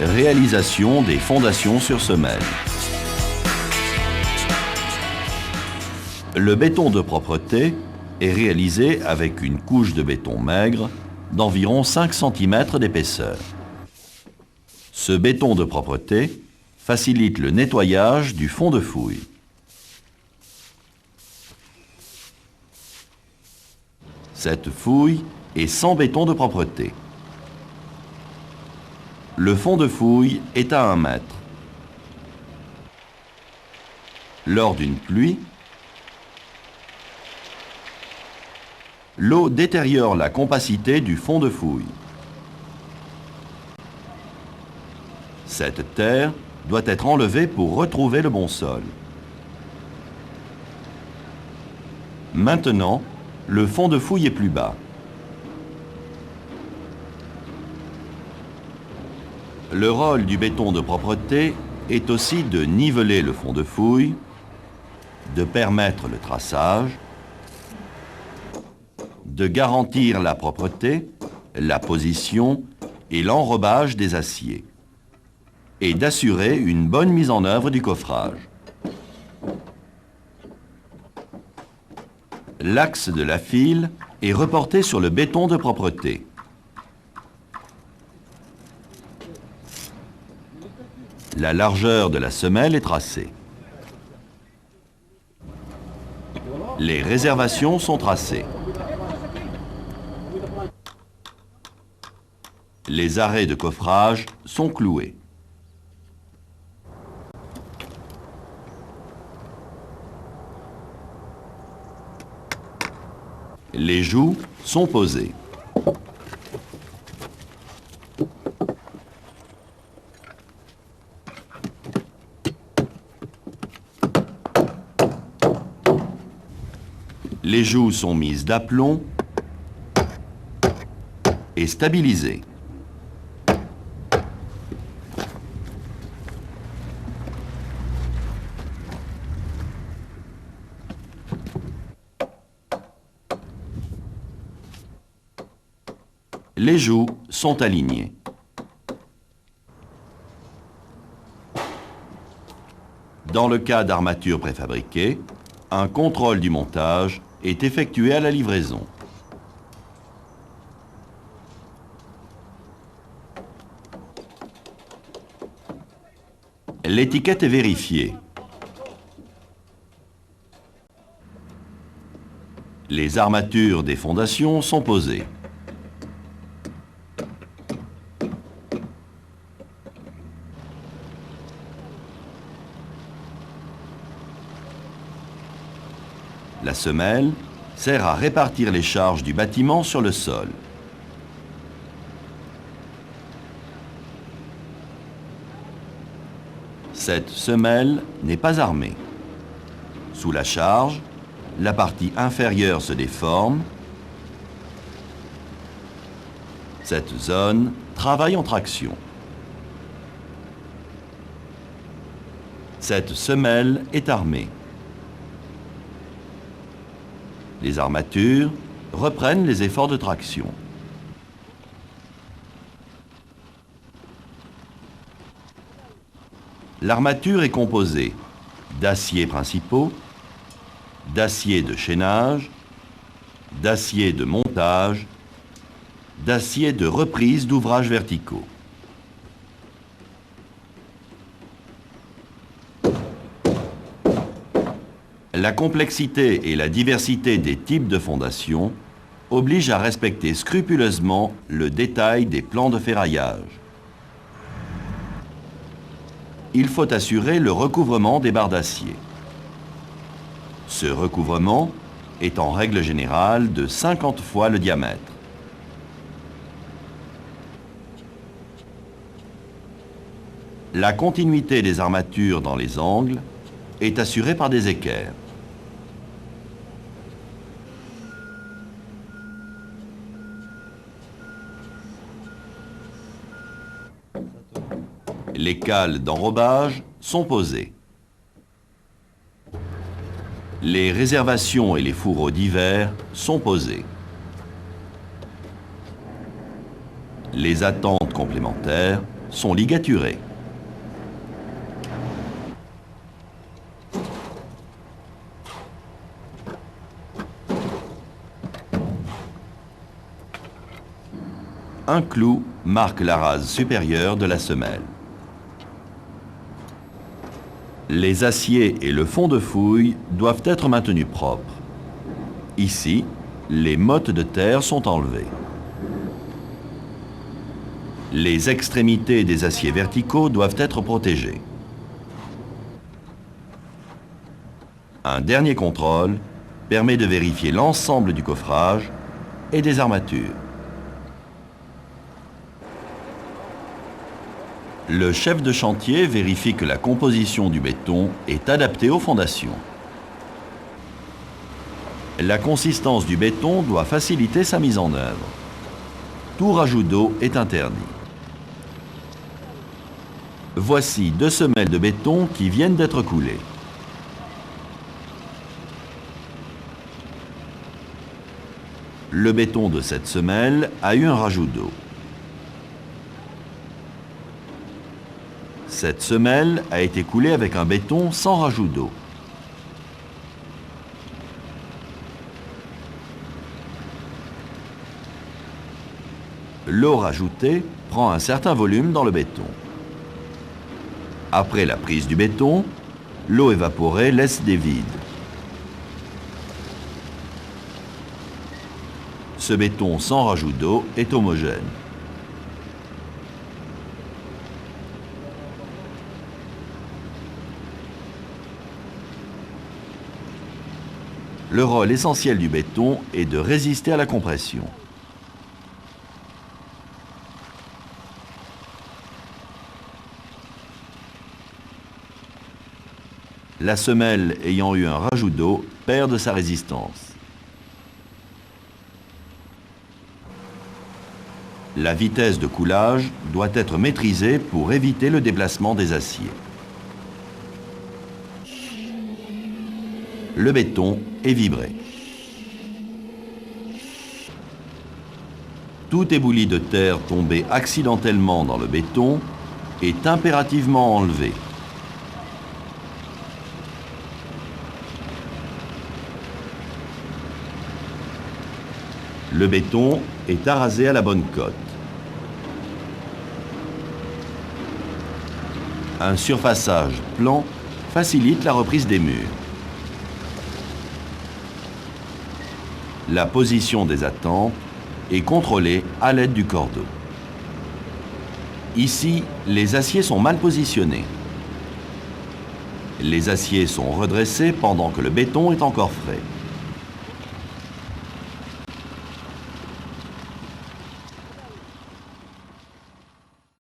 Réalisation des fondations sur semelle. Le béton de propreté est réalisé avec une couche de béton maigre d'environ 5 cm d'épaisseur. Ce béton de propreté facilite le nettoyage du fond de fouille. Cette fouille est sans béton de propreté. Le fond de fouille est à 1 mètre. Lors d'une pluie, l'eau détériore la compacité du fond de fouille. Cette terre doit être enlevée pour retrouver le bon sol. Maintenant, le fond de fouille est plus bas. Le rôle du béton de propreté est aussi de niveler le fond de fouille, de permettre le traçage, de garantir la propreté, la position et l'enrobage des aciers, et d'assurer une bonne mise en œuvre du coffrage. L'axe de la file est reporté sur le béton de propreté. La largeur de la semelle est tracée. Les réservations sont tracées. Les arrêts de coffrage sont cloués. Les joues sont posées. Les joues sont mises d'aplomb et stabilisées. Les joues sont alignées. Dans le cas d'armatures préfabriquées, un contrôle du montage est effectué à la livraison. L'étiquette est vérifiée. Les armatures des fondations sont posées. La semelle sert à répartir les charges du bâtiment sur le sol. Cette semelle n'est pas armée. Sous la charge, la partie inférieure se déforme. Cette zone travaille en traction. Cette semelle est armée. Les armatures reprennent les efforts de traction. L'armature est composée d'aciers principaux, d'aciers de chaînage, d'aciers de montage, d'aciers de reprise d'ouvrages verticaux. La complexité et la diversité des types de fondations obligent à respecter scrupuleusement le détail des plans de ferraillage. Il faut assurer le recouvrement des barres d'acier. Ce recouvrement est en règle générale de 50 fois le diamètre. La continuité des armatures dans les angles est assurée par des équerres. Les cales d'enrobage sont posées. Les réservations et les fourreaux d'hiver sont posés. Les attentes complémentaires sont ligaturés. Un clou marque la rase supérieure de la semelle. Les aciers et le fond de fouille doivent être maintenus propres. Ici, les mottes de terre sont enlevées. Les extrémités des aciers verticaux doivent être protégées. Un dernier contrôle permet de vérifier l'ensemble du coffrage et des armatures. Le chef de chantier vérifie que la composition du béton est adaptée aux fondations. La consistance du béton doit faciliter sa mise en œuvre. Tout rajout d'eau est interdit. Voici 2 semelles de béton qui viennent d'être coulées. Le béton de cette semelle a eu un rajout d'eau. Cette semelle a été coulée avec un béton sans rajout d'eau. L'eau rajoutée prend un certain volume dans le béton. Après la prise du béton, l'eau évaporée laisse des vides. Ce béton sans rajout d'eau est homogène. Le rôle essentiel du béton est de résister à la compression. La semelle ayant eu un rajout d'eau perd de sa résistance. La vitesse de coulage doit être maîtrisée pour éviter le déplacement des aciers. Le béton est vibré. Tout éboulis de terre tombé accidentellement dans le béton est impérativement enlevé. Le béton est arasé à la bonne cote. Un surfaçage plan facilite la reprise des murs. La position des attentes est contrôlée à l'aide du cordeau. Ici, les aciers sont mal positionnés. Les aciers sont redressés pendant que le béton est encore frais.